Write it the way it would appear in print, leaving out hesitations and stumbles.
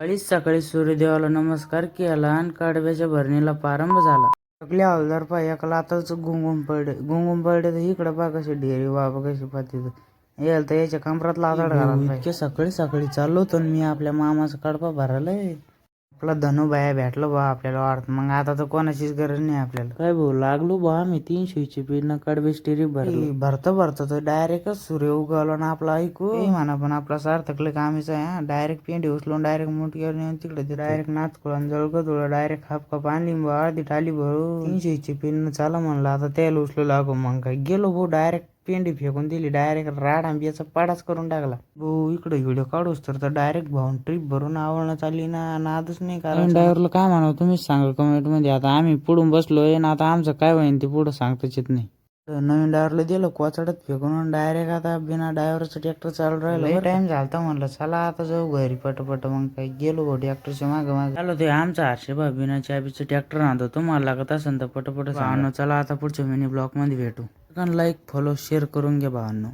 सकाळीच सकाळी सूर्यदेवाला नमस्कार केला आणि कडव्याच्या भरणीला प्रारंभ झाला. सगळे हवालदार पाय एका लाताच गुंगून पडले तर इकडे पा कसे ढेरी बाबा कशी पाहते यायला तर याच्या कमरात लाताड घाला. इतके सकाळी सकाळी चाललो होतो मी आपल्या मामाचा कडपा भरायलाय. आपला धनुबाया भेटलो बा आपल्याला वाटत मग आता तर कोणाचीच गरज नाही आपल्याला. काय भाऊ लागलो बा आम्ही 300ची पीठ कडबे स्टेरी भरतो तर डायरेक्टच सूर्य उगवला ना आपला ऐकू म्हणा. पण आपला सार्थक लय कामीचा आहे. डायरेक्ट पेंडी उचलून डायरेक्ट मुठीवर नेऊन तिकडे डायरेक्ट नाचकुळून जळगं डायरेक्ट खाप आणली अर्धी टाली भरू 300ची पीठ चाला म्हणलं आता त्याला उचलू लागो. मग काय गेलो भाऊ डायरेक्ट पेंडी फेकून दिली डायरेक्ट राड आंब्याचा पाडाच करून टाकला भाऊ. इकडे व्हिडिओ काढूच तर डायरेक्ट भाऊन ट्रिप भरून आवडणं चालली ना नादच नाही कारण ड्रायव्हरला काय म्हणावं तुम्हीच सांगा कमेंट मध्ये. आता आम्ही पुढून बसलोय ना आता आमचं काय होईल ते पुढं सांगताच येत नाही. नवीन ड्रायव्हरला दिलं कोचाडत फेकून डायरेक्ट आता बिना ड्रायव्हरचं ट्रॅक्टर चालू राहिलं. टाइम झालता म्हणलं चला आता जाऊ घरी पटपट. मग काही गेलो भाऊ ट्रॅक्टरच्या मागे चालू ते आमचा हर्षभा बिना चाबीचं ट्रॅक्टर आणतो. तुम्हाला लागत असेल तर पटपट चला आता पुढच्या मिनी ब्लॉक मध्ये भेटू. लाईक फॉलो शेअर करून घ्या भावांनो.